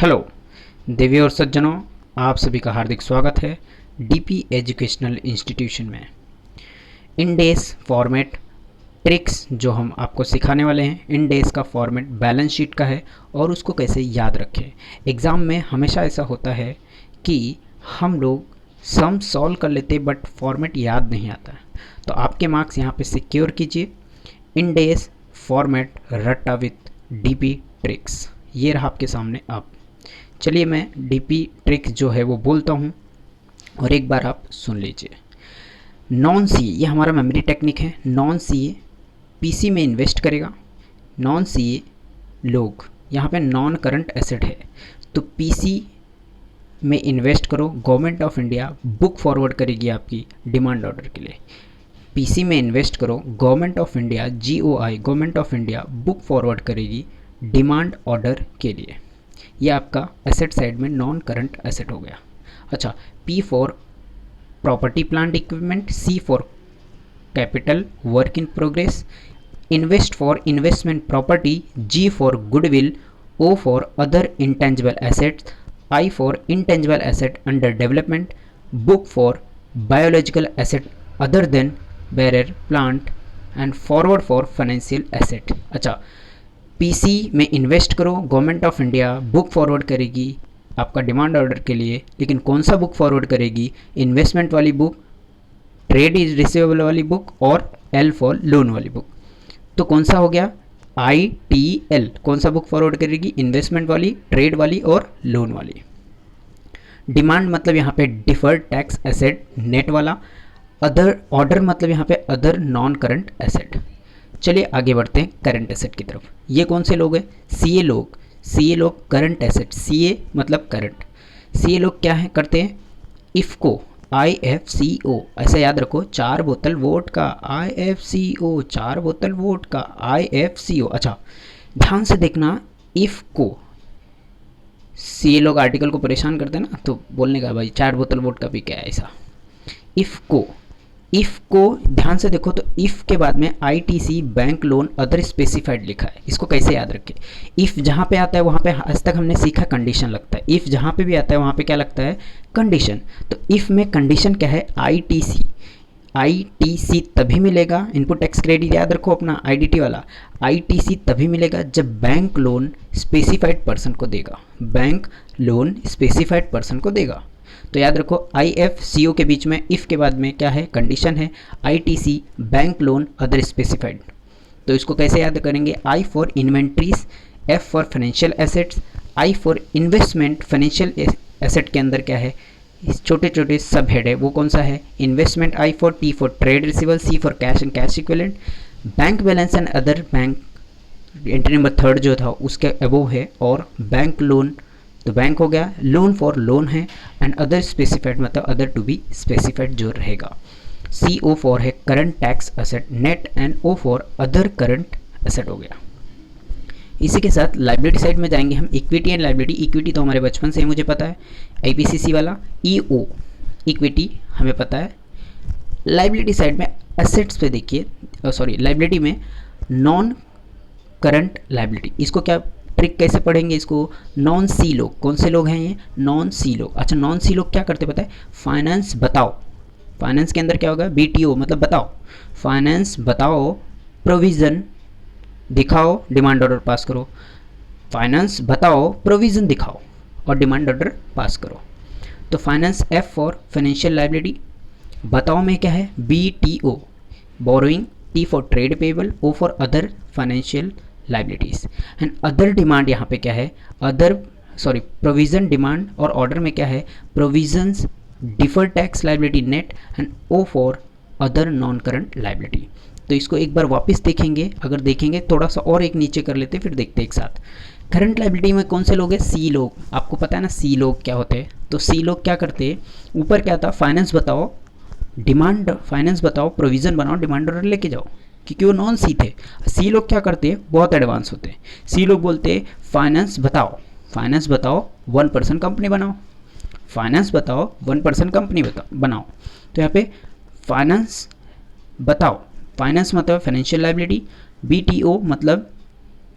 Hello देवी और सज्जनों, आप सभी का हार्दिक स्वागत है डीपी एजुकेशनल इंस्टीट्यूशन में। इन डेज फॉर्मेट ट्रिक्स जो हम आपको सिखाने वाले हैं, इन डेज का फॉर्मेट बैलेंस शीट का है और उसको कैसे याद रखें। एग्ज़ाम में हमेशा ऐसा होता है कि हम लोग सम सॉल्व कर लेते बट फॉर्मेट याद नहीं आता है, तो आपके मार्क्स यहाँ पे सिक्योर कीजिए। इन डेज फॉर्मेट रट्टा विथ डीपी ट्रिक्स, ये रहा आपके सामने। आप चलिए मैं डीपी ट्रिक्स जो है वो बोलता हूँ और एक बार आप सुन लीजिए। नॉन सी, ये हमारा मेमोरी टेक्निक है। नॉन सी पीसी में इन्वेस्ट करेगा। नॉन सी लोग, यहाँ पे नॉन करंट एसेट है तो पीसी में इन्वेस्ट करो। Government of India book forward करेगी आपकी डिमांड ऑर्डर के लिए। पीसी में इन्वेस्ट करो, government of India GOI government of India book forward करेगी डिमांड ऑर्डर के लिए। ये आपका एसेट साइड में नॉन करंट एसेट हो गया। अच्छा, P for property plant equipment, C for capital work in progress, invest for investment property, G for goodwill, O for other intangible assets, I for intangible asset under development, book for biological asset other than bearer plant and forward for financial asset. अच्छा, PC में invest करो, government of India book forward करेगी आपका demand order के लिए, लेकिन कौन सा बुक फॉरवर्ड करेगी? इन्वेस्टमेंट वाली बुक, ट्रेड रिसीवेबल वाली बुक और L फॉर लोन वाली बुक। तो कौन सा हो गया? ITL कौन सा बुक फॉरवर्ड करेगी? इन्वेस्टमेंट वाली, ट्रेड वाली और लोन वाली। डिमांड मतलब यहाँ पे डिफर्ड टैक्स एसेट नेट वाला। अदर ऑर्डर मतलब यहाँ पे अदर नॉन करंट एसेट। चलिए आगे बढ़ते हैं करंट एसेट की तरफ। ये कौन से लोग हैं? CA लोग। CA लोग करंट एसेट, CA मतलब करंट। CA लोग क्या है करते हैं? IFCO, IFCO ऐसा याद रखो, 4 बोतल वोट का IFCO, 4 बोतल वोट का IFCO। अच्छा ध्यान से देखना, IFCO CA लोग आर्टिकल को परेशान करते हैं ना, तो बोलने का भाई 4 बोतल वोट का भी क्या है ऐसा। IFCO, इफ़ को ध्यान से देखो तो इफ़ के बाद में ITC bank loan other specified लिखा है। इसको कैसे याद रखें? इफ़ जहाँ पे आता है वहाँ पे आज तक हमने सीखा कंडीशन लगता है। इफ़ जहाँ पे भी आता है वहाँ पे क्या लगता है? कंडीशन। तो इफ़ में कंडीशन क्या है? ITC तभी मिलेगा, इनपुट टैक्स क्रेडिट याद रखो अपना IDT वाला। ITC तभी मिलेगा जब बैंक लोन स्पेसिफाइड पर्सन को देगा। बैंक लोन स्पेसिफाइड पर्सन को देगा। तो याद रखो IFCO के बीच में इफ़ के बाद में क्या है? कंडीशन है। ITC bank loan other specified. तो इसको कैसे याद करेंगे? I for inventories, F for financial assets, I for investment. Financial asset के अंदर क्या है? छोटे छोटे सब हेड है, वो कौन सा है? Investment I for, T for trade receivable, C for cash and cash equivalent. Bank balance and other bank entry number 3 जो था उसके अबोव है। और बैंक लोन तो बैंक हो गया। लोन फॉर लोन है एंड अदर स्पेसिफाइड मतलब अदर टू बी स्पेसिफाइड जो रहेगा। CO फॉर है current tax asset net and O for other current asset हो गया। इसी के साथ लाइबिलिटी साइड में जाएंगे हम। Equity and liability. इक्विटी तो हमारे बचपन से ही मुझे पता है, IPCC वाला। EO इक्विटी हमें पता है। लाइबिलिटी साइड में एसेट्स पे देखिए, सॉरी लाइबिलिटी में नॉन करंट लाइबिलिटी। इसको क्या ट्रिक कैसे पढ़ेंगे? इसको नॉन सी लोग, कौन से लोग हैं ये? नॉन सी लोग। अच्छा नॉन सी लोग क्या करते पता है? फाइनेंस बताओ। फाइनेंस के अंदर क्या होगा? BTO मतलब बताओ। फाइनेंस बताओ, प्रोविज़न दिखाओ, डिमांड ऑर्डर पास करो। फाइनेंस बताओ, प्रोविज़न दिखाओ और डिमांड ऑर्डर पास करो। तो finance F for financial liability. बताओ में क्या है? BTO borrowing, T for trade payable, O for other financial liabilities and other demand. यहाँ पे क्या है? अदर सॉरी प्रोविज़न डिमांड और ऑर्डर में क्या है? Provisions, deferred tax liability net and O for other non current liability. तो इसको एक बार वापस देखेंगे, अगर देखेंगे थोड़ा सा और एक नीचे कर लेते फिर देखते एक साथ। करंट लाइबिलिटी में कौन से लोग हैं? C लोग। आपको पता है ना C लोग क्या होते हैं? तो C लोग क्या करते हैं? ऊपर क्या था? फाइनेंस बताओ, डिमांड फाइनेंस बताओ, प्रोविज़न बनाओ, डिमांड ऑर्डर लेके जाओ, क्योंकि वो नॉन सी थे। सी लोग क्या करते हैं? बहुत एडवांस होते हैं। सी लोग बोलते हैं फाइनेंस बताओ, फाइनेंस बताओ 1% कंपनी बनाओ, फाइनेंस बताओ 1% कंपनी बनाओ। तो यहाँ पे फाइनेंस बताओ, फाइनेंस मतलब फाइनेंशियल लाइबिलिटी, BTO मतलब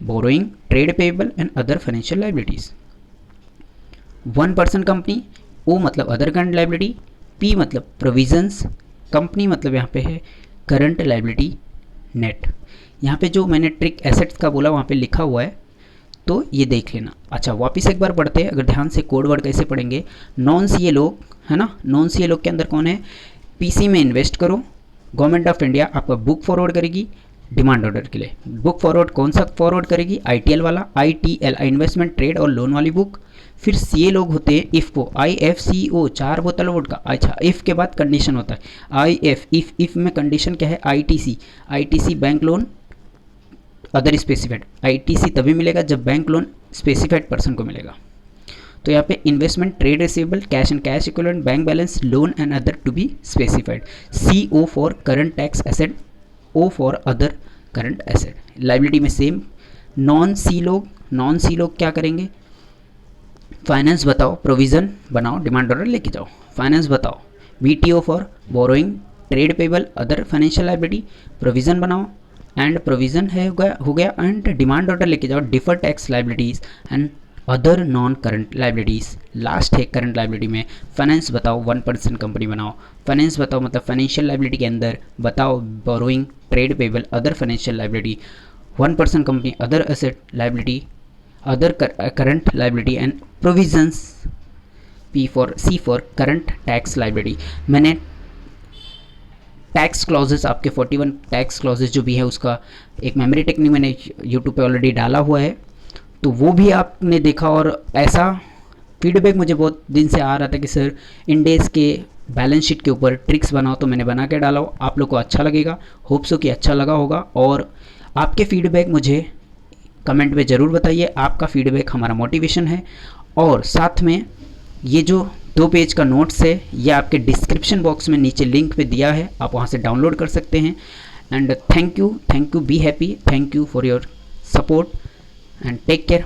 borrowing, trade payable and other financial liabilities. 1% company, O मतलब अदर करंट लाइबिलिटी, पी मतलब प्रोविजंस, कंपनी मतलब यहाँ पे है करंट लाइबिलिटी नेट। यहाँ पे जो मैंने ट्रिक एसेट्स का बोला वहाँ पे लिखा हुआ है, तो ये देख लेना। अच्छा वापस एक बार पढ़ते हैं, अगर ध्यान से कोड वर्ड कैसे पढ़ेंगे। नॉन सीए लोग है ना, नॉन सीए लोग के अंदर कौन है, पीसी में इन्वेस्ट करो, गवर्नमेंट ऑफ इंडिया आपका बुक फॉरवर्ड करेगी डिमांड ऑर्डर के लिए। बुक फॉरवर्ड कौन सा फॉरवर्ड करेगी, आईटीएल वाला, आईटीएल इन्वेस्टमेंट ट्रेड और लोन वाली बुक। फिर सीए लोग होते हैं इफ को, IFCO 4 बोतल वोट का। अच्छा इफ के बाद कंडीशन होता है IF, इफ में कंडीशन क्या है, ITC bank loan other specified. ITC तभी मिलेगा जब बैंक लोन स्पेसिफाइड पर्सन को मिलेगा। तो यहाँ पे investment trade receivable cash and cash equivalent bank balance loan and other to be specified. CO for current tax asset, O for other current asset. Liability में same. Non C लोग क्या करेंगे, finance बताओ, प्रोविज़न बनाओ, demand order लेके जाओ, finance बताओ। BTO for borrowing, trade payable, other financial liability, provision बनाओ एंड प्रोविज़न है हो गया एंड डिमांड ऑर्डर लेके जाओ, defer tax liabilities and other non current liabilities. Last है करंट लाइबिलिटी में फाइनेंस बताओ, 1% कंपनी बनाओ। फाइनेंस बताओ मतलब फाइनेंशियल लाइबिलिटी के अंदर बताओ borrowing, trade payable, other financial liability, 1% company, other asset liability, other current liability and provisions. C for current tax liability. मैंने टैक्स क्लॉजेस आपके 41 टैक्स क्लॉजेस जो भी है उसका एक मेमोरी टेक्निक मैंने यूट्यूब पे ऑलरेडी डाला हुआ है, तो वो भी आपने देखा। और ऐसा फीडबैक मुझे बहुत दिन से आ रहा था कि सर इंडेस के बैलेंस शीट के ऊपर ट्रिक्स बनाओ, तो मैंने बना के डाला हो, आप लोग को अच्छा लगेगा, होप सो कि अच्छा लगा होगा। और आपके फीडबैक मुझे कमेंट में ज़रूर बताइए, आपका फीडबैक हमारा मोटिवेशन है। और साथ में ये जो 2 पेज का नोट्स है ये आपके डिस्क्रिप्शन बॉक्स में नीचे लिंक पे दिया है, आप वहाँ से डाउनलोड कर सकते हैं। And thank you, be happy, thank you for your support and take care.